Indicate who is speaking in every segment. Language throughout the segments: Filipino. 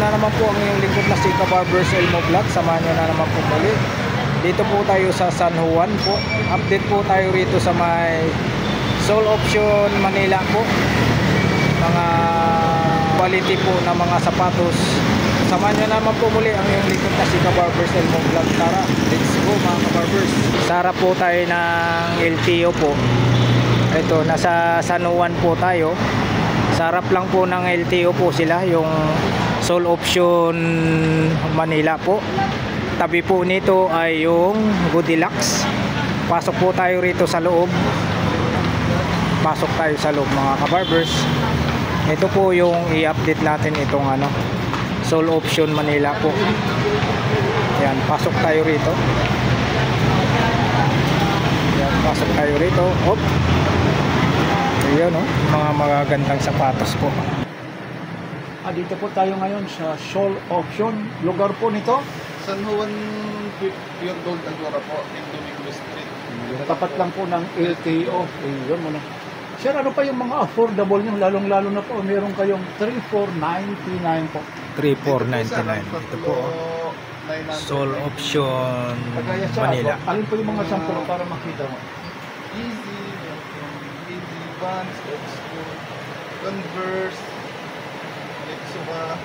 Speaker 1: na naman po ang inyong lingkod na Sika Barbers Elmo Vlog. Samahan nyo na naman po muli. Dito po tayo sa San Juan po. Update po tayo rito sa may Sole Option Manila po. Mga quality po na mga sapatos. Samahan nyo naman po muli ang inyong lingkod na Sika Barbers Elmo Vlog. Tara, let's go mga kabarbers. Sara po tayo ng LTO po. Ito, nasa San Juan po tayo. Sa harap lang po ng LTO po sila, yung Sole Option Manila po. Tabi po nito ay yung Gooddeluxe. Pasok po tayo rito sa loob. Pasok tayo sa loob mga kabarbers. Ito po yung i-update natin itong Sole Option Manila po. Yan, pasok tayo rito. Yan, pasok tayo rito. Hop. Ayan, mga magagandang sapatos po.
Speaker 2: Dito po tayo ngayon sa Sole Option. Lugar po nito?
Speaker 3: San Juan Pure Gold Agora po, in Domingo Street.
Speaker 2: Tapat lang po ng LTO. Ayun mo na. Sir, ano pa yung mga affordable nyo? Lalong-lalo na po, meron kayong 3,499 po.
Speaker 1: 3,499. Ito po. Sole Option Manila.
Speaker 2: Alin po yung mga sample para makita mo?
Speaker 3: Easy Vans, Expo, Converse, Exoba,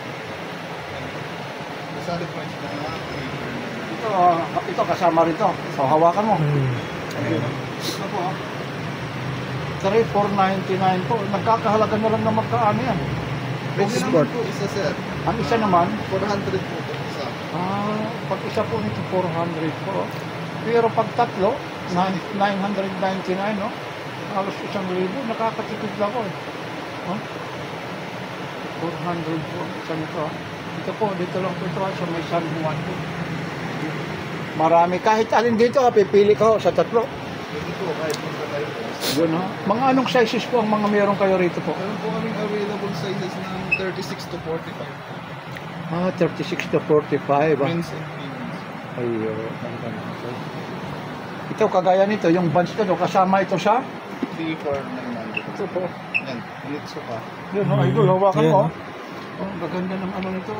Speaker 3: Masali points na nga.
Speaker 2: Ito kasama rin to. So, hawakan mo. Ito po. 3,499 po. Nagkakahalaga na lang na magkaano yan.
Speaker 3: Pwede naman po isa, sir.
Speaker 2: Ang isa naman?
Speaker 3: 400 po ito isa.
Speaker 2: Pag isa po nito 400 po. Pero pag tatlo, 999, no? Halos 1,000, nakakatipid lang ko eh. 400 po, isa nito. Dito po, dito lang po ito sa may San Juan po. Marami, kahit alin dito, pipili ka sa tatlo.
Speaker 3: Pwede po, kahit punta tayo po.
Speaker 2: Yun ha. Mga anong sizes po ang mga meron kayo rito po?
Speaker 3: Meron po kaming available sizes ng 36 to 45 po.
Speaker 2: 36 to 45.
Speaker 3: Men's and females.
Speaker 2: Ayun. Ito, kagaya nito, yung Vans na kasama ito sa?
Speaker 3: 3,499.
Speaker 2: Ito po.
Speaker 3: Yan, Nitso pa.
Speaker 2: Yun, idol, hawakan mo.
Speaker 1: Ayan,
Speaker 2: Ang gaganda ng nito.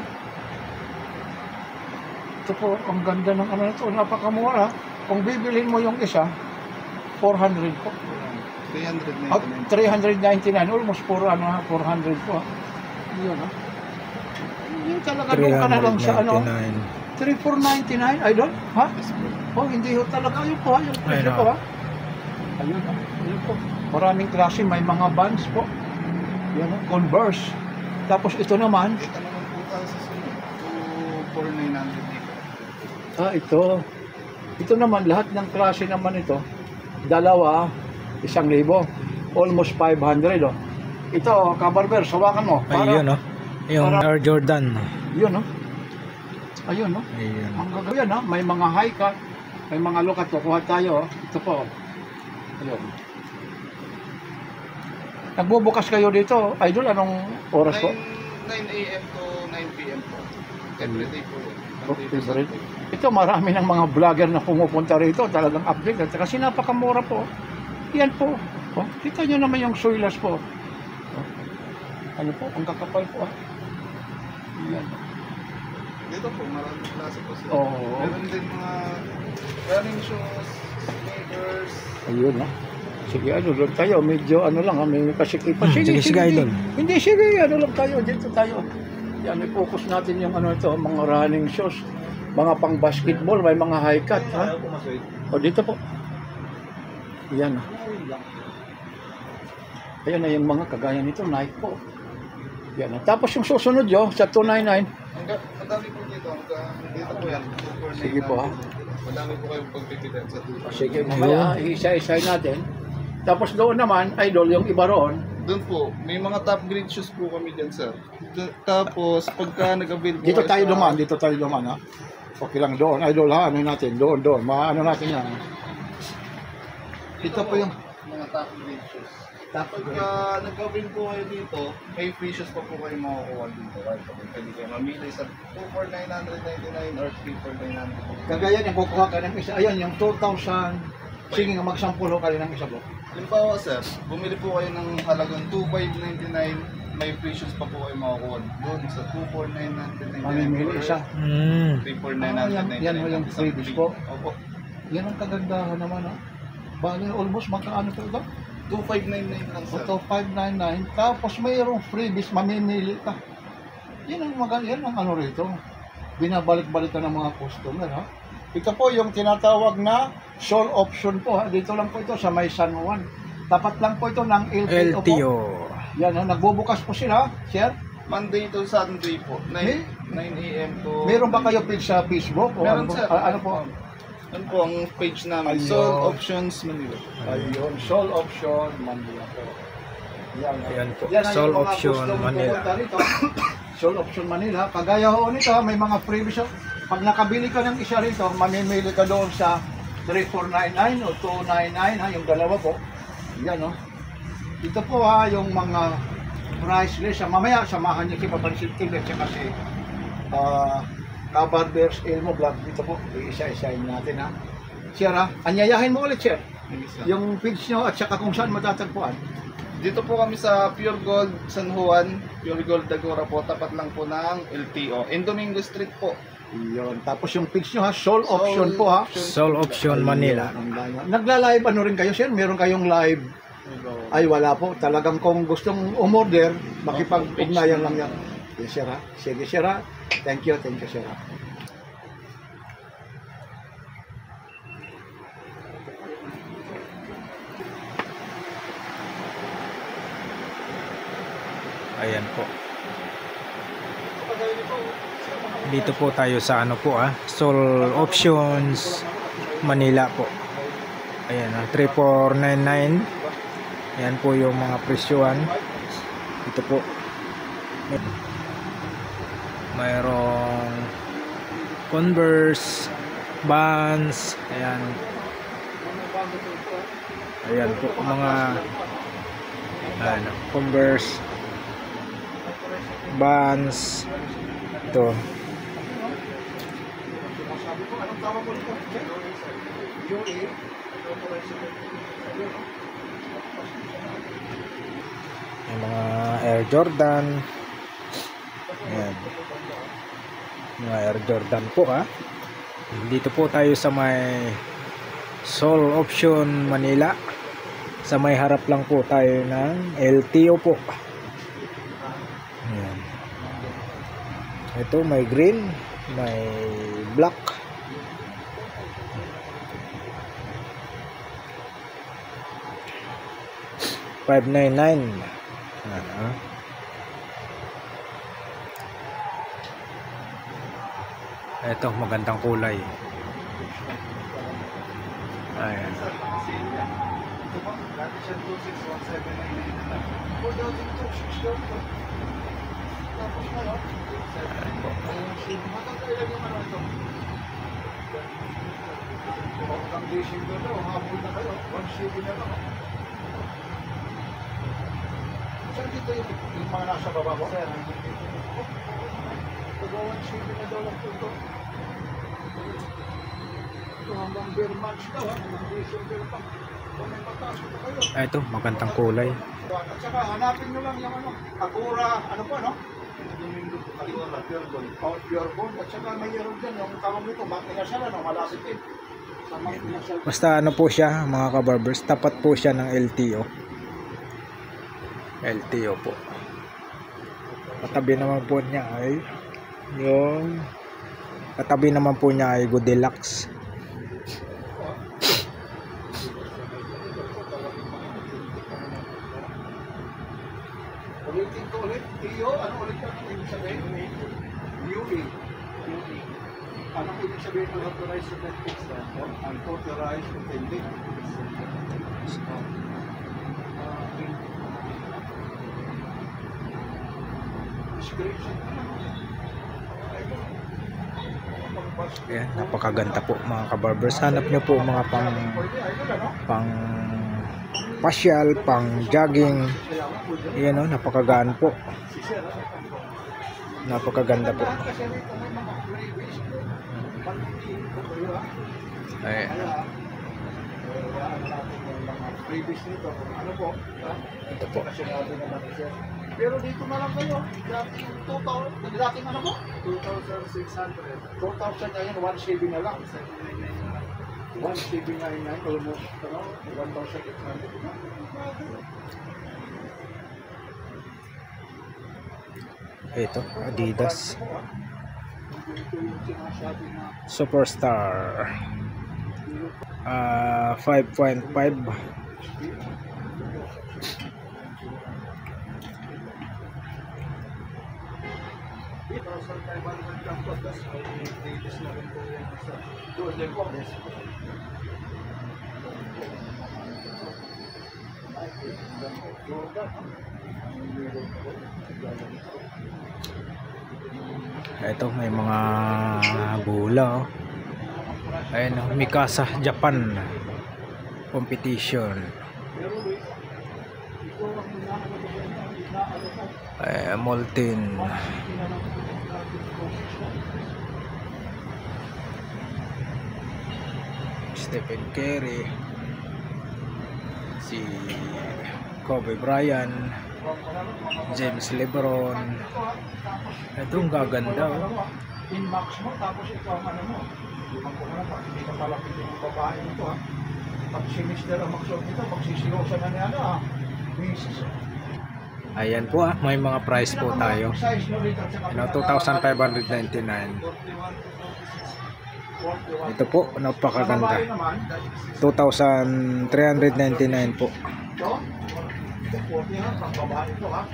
Speaker 2: Ito po, ang ganda ng nito. Napakamura. Kung bibilhin mo yung isa, 400 po.
Speaker 3: 399.
Speaker 2: 399. Almost 400 po. Yun, ha? Yun talaga doon ka na lang sa 3,499, idol? Ha? Hindi ho talaga. Ayun po, ha? Yung presyo po, ha? Ayun, ha? Ayun po. Maraming klase. May mga Vans po. Yan, ha? Converse. Tapos ito naman.
Speaker 3: Ito naman po tayo sa sunod. 2,499 dito.
Speaker 2: Ito. Ito naman, lahat ng klase naman ito. Dalawa, 1,000. Almost 500, oh. Ito, kabarber, sawakan mo.
Speaker 1: ayun, yung Air Jordan.
Speaker 2: Yun, oh. Ayun, oh.
Speaker 1: Ayun.
Speaker 2: Ang gagawin, ha? May mga high cut, may mga low cut. Kukuha tayo, oh. Ito po. Ayun. Nagbubukas kayo dito, idol, anong oras po?
Speaker 3: 9 a.m. to 9 p.m. po. Everyday po.
Speaker 2: Every day. Ito, marami ng mga vlogger na pumupunta rito, talagang update. At kasi napakamura po. Yan po. Oh, kita nyo naman yung soylas po. Oh. Ano po, ang kakapal po. Yan.
Speaker 3: Dito po, maraming klase po sila.
Speaker 2: Oo.
Speaker 3: Meron din mga running shoes, sneakers.
Speaker 2: Ayun, ha. Sige, doon tayo. Medyo, lang, may kasikipan.
Speaker 1: Sige, idol.
Speaker 2: Hindi, sige, lang tayo. Dito tayo. Yan, i-focus natin yung ito, mga running shoes. Mga pang basketball, may mga high cut, ha. O, dito po. Yan. Ayan na yung mga kagaya nito, Nike po. Yan. Tapos yung susunod yun, sa 299.
Speaker 3: Madami po dito. Dito po yan. 2,499.
Speaker 2: Sige po, ha.
Speaker 3: Madami po kayong pagpipilian sa dito.
Speaker 2: Sige, mamaya, isa-isay natin. Tapos doon naman, idol, yung iba roon.
Speaker 3: Doon po, may mga top grade shoes po kami dyan, sir. Tapos, pagka nag-avail po
Speaker 2: Dito tayo
Speaker 3: sa-
Speaker 2: duman, ha. Okay lang doon, idol, ha. Ano natin, doon. Maano natin yan.
Speaker 3: Dito po yung mga top grade shoes. Pagka nag-avail po kayo dito, may free shoes pa po kayo makukuha dito. Right? Pwede kayo mamili sa 2,499 or 3,499.
Speaker 2: Kagaya niya, kukuha ka ng isa. Ayan, yung 2,000. Sige nga, magsampulo ka rin ng isa po.
Speaker 3: Halimbawa, sir, bumili po kayo ng halagang 2,599 may free shoes pa po kayo makukuha doon sa 24999.
Speaker 2: Mamimili isa.
Speaker 3: 34999.
Speaker 2: Yan yung freebies po.
Speaker 3: Opo.
Speaker 2: Yan ang kagandahan naman, ha? Bali, almost magkaano po ito?
Speaker 3: 2599 lang, sir.
Speaker 2: Ito, 599. Tapos mayroong freebies, mamimili ka. Yan ang ano rito. Binabalik-balik ka ng mga customer, ha? Ito po yung tinatawag na sole option po, ha? Dito lang po ito sa may San Juan. Tapat lang po ito ng LTO, po.
Speaker 1: LTO.
Speaker 2: Yan, ha? Nagbubukas po sila, sir.
Speaker 3: Monday to Sunday po. 9 a.m. to...
Speaker 2: Meron ba kayo page sa Facebook? O
Speaker 3: Meron,
Speaker 2: ano,
Speaker 3: sir.
Speaker 2: ano po?
Speaker 3: Ano po ang page namin?
Speaker 2: Ayun.
Speaker 3: Soul Options Manila.
Speaker 2: Ayun, sole option, Manila po. Yan,
Speaker 1: Ayan po,
Speaker 2: yan ang
Speaker 1: Sole
Speaker 2: yung mga
Speaker 1: Option
Speaker 2: gustong
Speaker 1: Manila.
Speaker 2: pumunta rito. Sole Option Manila. Kagaya ho nito, may mga freebies. Pag nakabili ka ng isa rito, mamimili ka doon sa 3499 o 299, ha, yung dalawa po. Yan, no? Ito po, ha, yung mga price list. Mamaya, samahan niyo si Papansin Kilit kasi Kabarbers Elmo Vlog. Dito po, isa-isahin natin, ha. Sir, ha, anyayahin mo ulit, sir. Yung page nyo at saka kung saan matatagpuan.
Speaker 3: Dito po kami sa Pure Gold San Juan, Pure Gold Dagora po, tapat lang po ng LTO. In Domingo Street po.
Speaker 2: Yun. Tapos yung page nyo, ha, sole option po, ha.
Speaker 1: Sole Option Manila.
Speaker 2: Nagla-live ano rin kayo, sir? Meron kayong live? Ay, wala po. Talagang kung gustong umorder, makipag-ugnayan lang yan. Yes, sir, ha. Sige, sir, ha. Thank you, sir, ha.
Speaker 1: Ayan po. Dito po tayo sa ano po, Sole Options Manila po. Ayan, 3499. Ayan po yung mga presyohan. Ito po. Mayroong Converse, Vans, ayan. Ayan po mga ano, Converse, Vans. Ito. Yung mga Air Jordan. Ayan. Mga Air Jordan po, Dito po tayo sa may Sole Option Manila. Sa may harap lang po tayo ng LTO po. Ayan. Ito may green, may black. $599. Ito magandang kulay. Ayan.
Speaker 2: Saan dito yung mga nasa baba ko? Sir, tagawan shipping na daw lang po ito. Ito hanggang bare months daw, hanggang December pa. Kung may pagpasok na kayo.
Speaker 1: Ito magandang kulay.
Speaker 2: At saka hanapin nyo lang yung ano, Agora, ano po, no? Agora, Pure Gold. Oh, Pure Gold. At saka mayroon dyan, yung tawag nito, Makinasal, ano, malapit din. Sa Makinasal.
Speaker 1: Basta ano po siya mga kabarbers, tapat po siya ng LTO. LTO po. Katabi naman po niya ay yung katabi naman po niya ay Goldilocks.
Speaker 2: Ulitin ko ulit. Iyo, ano ulit yan? Ano ibig sabihin? UE. Ano ibig sabihin ng authorized authentic? Unauthorized authentic.
Speaker 1: Ayan, napakaganda po mga kabarbers. Hanap nyo po mga pang pasyal, pang jogging. Ayan o, napakagaan po. Napakaganda po. Ayan.
Speaker 2: Previous nito, ano po?
Speaker 1: Ito po.
Speaker 2: Sinabi naman siya. Pero dito na lang kayo. Dating 2,000. Dating ano mo?
Speaker 3: 2,600.
Speaker 2: 2,000 na yan. 1 CV na lang. 1 CV 99. Almost 1,800.
Speaker 1: Ito, Adidas
Speaker 2: Ito yung sinasabi na
Speaker 1: Superstar 5.5. Ito may mga bola, oh. Ayun, oh, Mikasa Japan competition. Molten. Stephen Curry, si Kobe Bryant, James LeBron. Ito ang gaganda, oh.
Speaker 2: in-max mo, tapos ito ang ano mo. Limang ko na, pag hindi ka palapitin ng babae nito ha. Pag si Mr. ang magsuot nito, magsisilosa na niya ha. Misis.
Speaker 1: Ayan po, may mga price po tayo. Ano, 2,599. Ito po, napakaganda. 2,399 po.
Speaker 2: Ito, 40 ha, pang babae ito ha.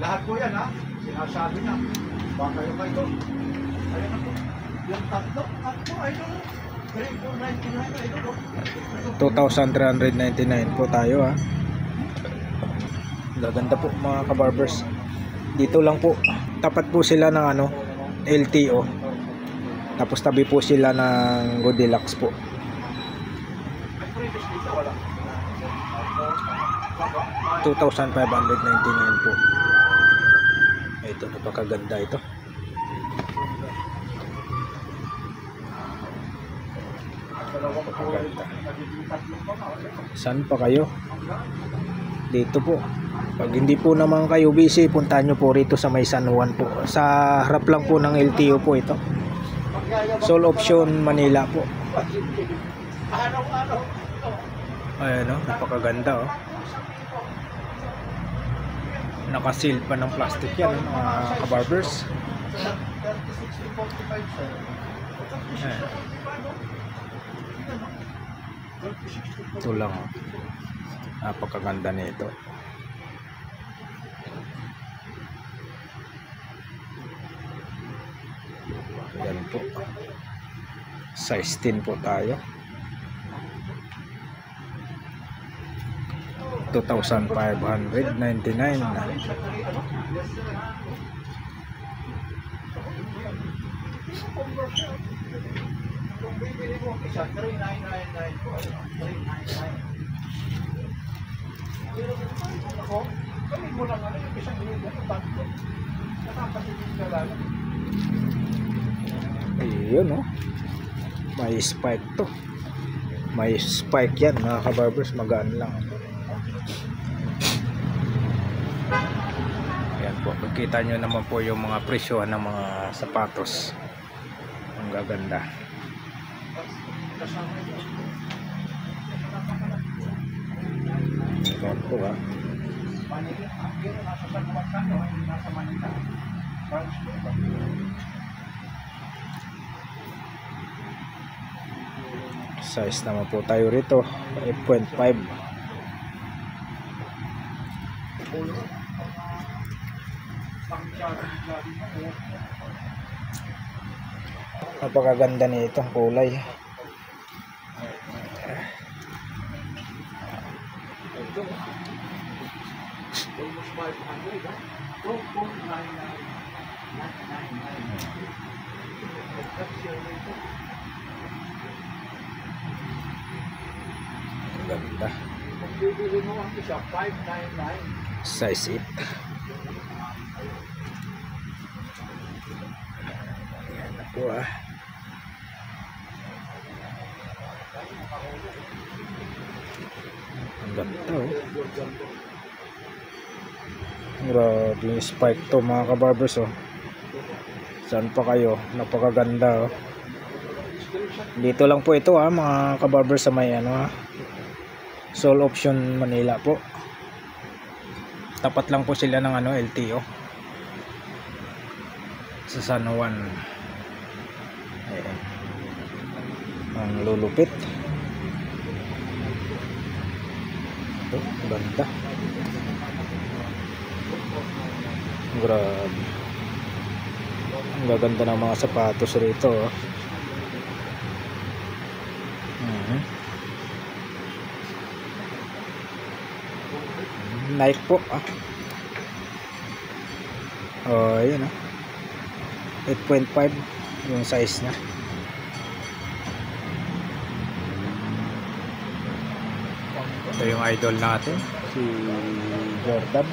Speaker 2: Lahat po yan ha, sinasabi na. Baka yung ito. Ayan na po. Yung tatlo ay ito. 3,499 ay ito.
Speaker 1: 2,399 po tayo, ha. Gaganda po mga kabarbers. Dito lang po, tapat po sila ng ano, LTO. Tapos tabi po sila ng Goldilocks po. 2,599 po. Ito, napakaganda ito. Napakaganda. Saan pa kayo? Dito po. Pag hindi po naman kayo busy, puntahan nyo po rito sa may San Juan po. Sa harap lang po ng LTO po ito. Sole Option Manila po. Ayan, oh, napakaganda, oh. Nakasil pa ng plastic yan, mga kabarbers. Ayan. Ito lang, oh. Napakaganda nito. Yan po. Size 10 po tayo. 2,599.
Speaker 2: Kung bibili mo isa, 3,999 po. 3,999. Ako, kami mo lang ano, yung isang libo, tatlo. Nakapasitin ka lang.
Speaker 1: Ayun, oh. May spike to. May spike yan, mga kabarbers. Magaan lang. Ayan po. Pagkita nyo naman po yung mga presyohan ng mga sapatos. Ang gaganda. Ayan po, ha. Size naman po tayo rito 8.5. Napakaganda nito ang kulay. Ganda.
Speaker 2: Magbibili mo ang isa, 599.
Speaker 1: Size 8. Ayan na po, ah. Ang ganda, oh. Grabe yung spike to mga kabarbers oh. Saan pa kayo? Napakaganda oh. Dito lang po ito mga kabarbers sa may Soul Option Manila po. Tapat lang po sila ng LTO sa San Juan. Ayan. Ang lulupit. Ito, ganda. Grabe. Ang gaganda ng mga sapatos rito oh. Nike po oh, yun 8.5 yung size nya. Ito yung idol natin, si Jordan.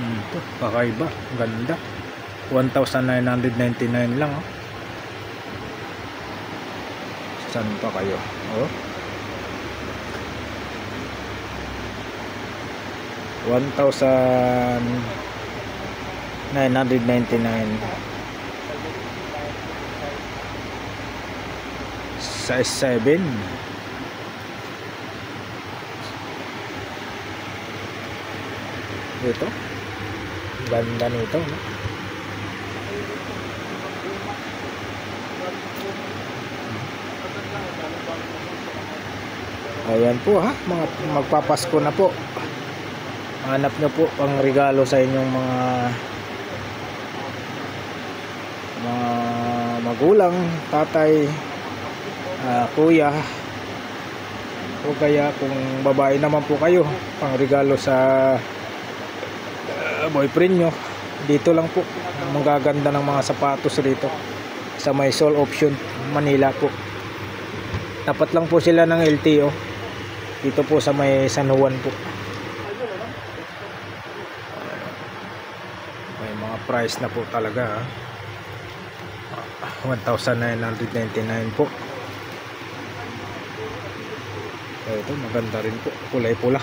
Speaker 1: Ito, kakaiba, ganda. 1,999 lang oh. Saan pa kayo? Oh. 1,999. Size 7. Ito. Ganda nito, no? Ayan po mga magpapasko na po. Hanap nyo po pang regalo sa inyong mga magulang, tatay, kuya, o kaya kung babae naman po kayo, pang regalo sa boyfriend nyo. Dito lang po magaganda ng mga sapatos rito sa may Soul Option Manila po. Tapat lang po sila ng LTO dito po sa may San Juan po. May mga price na po talaga 1,999 po. Ito maganda rin po, kulay pula.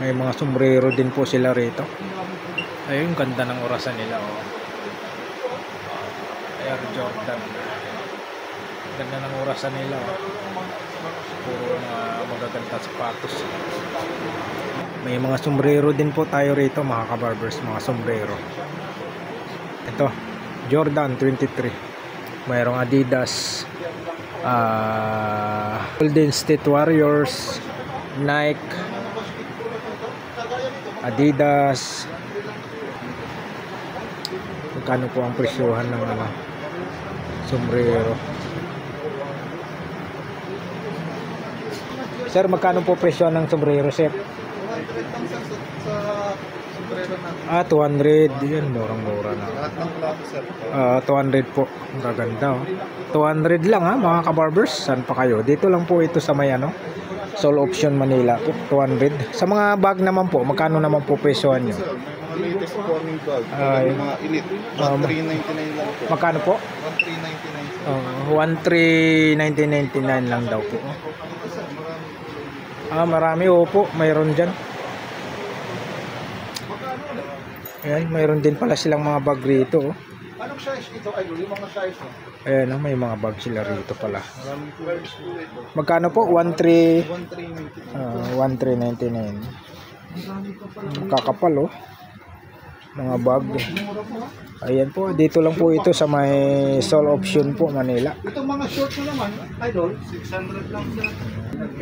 Speaker 1: May mga sombrero din po sila rito. Ayun, ganda ng orasan nila oh. Air Jordan. Ganda ng orasan nila oh. Puro mga magaganda sapatos. May mga sombrero din po tayo rito mga kabarbers, mga sombrero. Ito, Jordan 23. Mayroong Adidas, Golden State Warriors, Nike, Adidas. Magkano po ang presyohan ng sombrero? Sir, magkano po presyo ng sombrero, sir? 200. Yan, murang-mura na. 200 po. Magaganda oh. 200 lang mga kabarbers. Saan pa kayo? Dito lang po ito sa may Soul Option Manila po, 200. Sa mga bag naman po, magkano naman po presyohan nyo?
Speaker 3: Latest po aming bag. Yung mga elite. 1,399 lang po.
Speaker 1: Magkano po? 1,399 lang daw po. Marami po. Mayroon dyan. Ayan, mayroon din pala silang mga bag rito oh.
Speaker 3: Anong size ito? Yung mga size mo?
Speaker 1: Ayan, may mga bag sila rito pala. Magkano po? 1,399. Kakapal oh. Mga bag. Ayan po, dito lang po ito sa may Soul Option po, Manila.
Speaker 3: Itong mga short na naman, idol, 600 lang sila.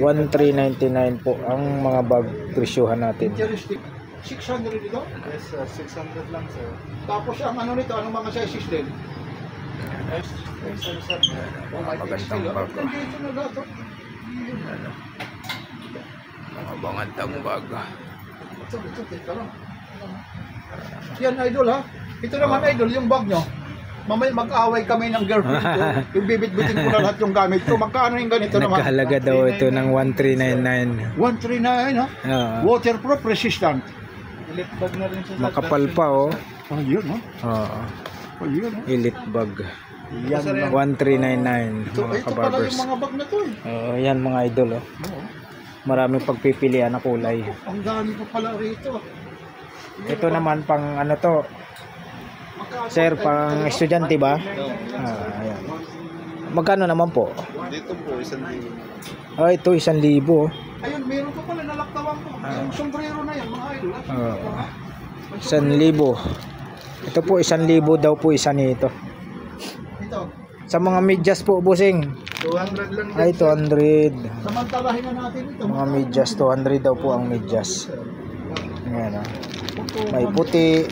Speaker 1: 1,399 po ang mga bag presyuhan natin.
Speaker 2: 600 dito?
Speaker 3: Yes sir, 600 lang sir.
Speaker 2: Tapos ang ano nito, anong mga sizes din?
Speaker 3: Sir, sir.
Speaker 1: Magandang bag.
Speaker 2: Dito na lahat.
Speaker 1: Ano? Mga bangandang bag.
Speaker 2: Ito, teka lang. Yan, idol ha. Ito naman, idol, yung bag nyo. Mamaya mag-away kami ng girlfriend ko. Yung bibit-bitin ko na lahat yung gamit ko. Magkano yung ganito naman?
Speaker 1: Nagkahalaga daw ito ng 1399.
Speaker 2: 139 ha?
Speaker 1: Oo.
Speaker 2: Waterproof resistant.
Speaker 3: Elite bag na rin siya sir.
Speaker 1: Makapal pa oh.
Speaker 2: Oh, yun ha?
Speaker 1: Oo.
Speaker 2: Oh, yun ha?
Speaker 1: Elite bag.
Speaker 2: Yan
Speaker 3: Sir,
Speaker 2: lang.
Speaker 1: 1399
Speaker 2: Ito,
Speaker 1: mga
Speaker 2: ito pala
Speaker 1: kabarbers.
Speaker 2: yung mga bag na to eh.
Speaker 1: Oo, yan mga idol oh.
Speaker 2: Oo.
Speaker 1: Maraming pagpipilian na kulay.
Speaker 2: Ang dami pa pala rito.
Speaker 1: Ito naman pang ano to, sir, pang estudyante ba? Ayan. Magkano naman po?
Speaker 3: Dito po, 1,000.
Speaker 1: Oh, ito 1,000 oh.
Speaker 2: Ayun, meron pa pala nalaktawan ko. Yung sombrero na yan, mga idol.
Speaker 1: Oo. 1,000. Ito po 1,000 daw po isa nito.
Speaker 2: Ito,
Speaker 1: Sa mga medyas po, bossing.
Speaker 3: 200 lang
Speaker 1: Ay, 200.
Speaker 2: samantalahin na natin ito.
Speaker 1: Mga medyas, 200 daw po ang medyas. Ayan oh. May puti,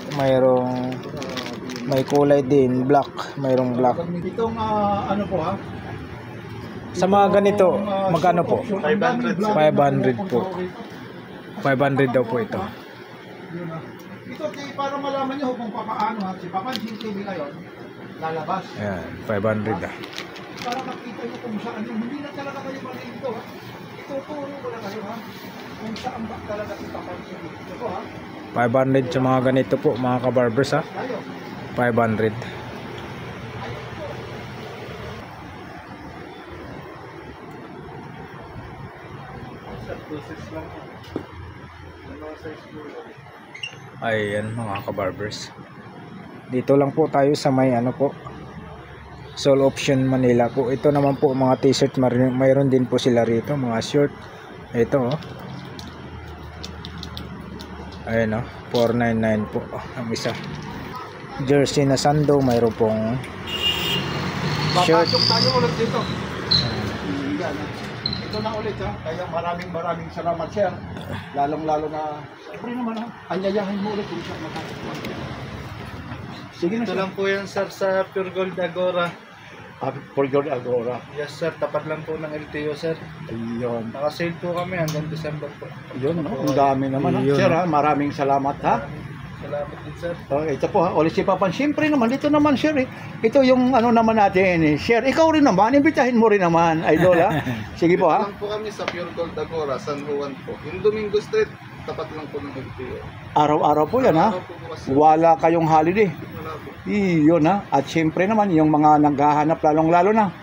Speaker 1: may kulay din, black, mayroong black.
Speaker 2: Itong ano po ha?
Speaker 1: Sa mga ganito, magkano po?
Speaker 3: 500.
Speaker 1: 500 po. 500 daw po ito.
Speaker 2: Yun, ha. Ito, para malaman nyo kung paano ha, si Papansin TV ngayon, lalabas.
Speaker 1: Ayan, 500 ah.
Speaker 2: Para makita nyo kung saan yun. Hindi na talaga kayo malito ha. Ituturo ko na kayo ha. Kung saan ba talaga si Papansin TV. Ito ha.
Speaker 1: 500 sa mga ganito po, mga kabarbers ha.
Speaker 2: Tayo.
Speaker 1: 500. Ayan mga kabarbers. Dito lang po tayo sa may ano po, Soul Option Manila po. Ito naman po mga t-shirt, mayroon din po sila rito, mga short. Ito oh. Ayan oh, 499 po ang isa. Jersey na sando, mayroon pong shirt.
Speaker 2: Papasok tayo ulit dito. Yan, ha. Ito na ulit ha. Kaya maraming salamat sir. Lalong-lalo na siyempre naman ha. Anyayahin mo ulit kung saan makakasama. Sige na
Speaker 3: Ito
Speaker 2: sir.
Speaker 3: lang po yan sir sa Pure Gold Agora.
Speaker 2: For your Agora.
Speaker 3: Yes sir, tapat lang po ng LTO sir.
Speaker 2: Ayun.
Speaker 3: Naka-sale po kami hanggang December po.
Speaker 2: Yun no. Ang dami naman ha.
Speaker 1: Yun.
Speaker 2: Sir ha. Maraming salamat ha.
Speaker 3: Salamat din sir.
Speaker 2: Oh, ito po ha. Ulit si Papan. Siyempre naman. Dito naman sir eh. Ito yung ano naman natin eh. Sir, ikaw rin naman. Imbitahin mo rin naman. Idol ha. Sige po ha.
Speaker 3: Dito lang po kami sa Pure Gold Agora, San Juan po. Yung Domingo Street, tapat lang po ng LTO.
Speaker 2: Araw-araw po yan ha.
Speaker 3: Araw po bukas, sir.
Speaker 2: Wala kayong holiday.
Speaker 3: Wala po.
Speaker 2: Iyon ha. At siyempre naman yung mga naghahanap lalong-lalo na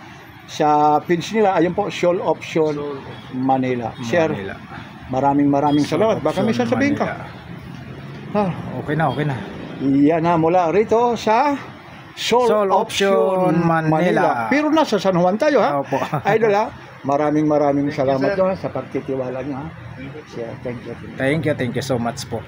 Speaker 2: sa page nila, ayun po, Soul Option
Speaker 3: So,
Speaker 2: Manila. Sir,
Speaker 1: Manila.
Speaker 2: maraming salamat. Baka may
Speaker 1: Option
Speaker 2: sasabihin ka.
Speaker 1: Manila.
Speaker 2: Ah,
Speaker 1: Okay na.
Speaker 2: yan na mula rito sa Soul Option Manila. Pero nasa San Juan tayo ha.
Speaker 1: Opo.
Speaker 2: Idol ha. Maraming salamat
Speaker 3: sir.
Speaker 2: sa pagtitiwala niyo ha. Sir, thank you.
Speaker 1: Thank you so much po.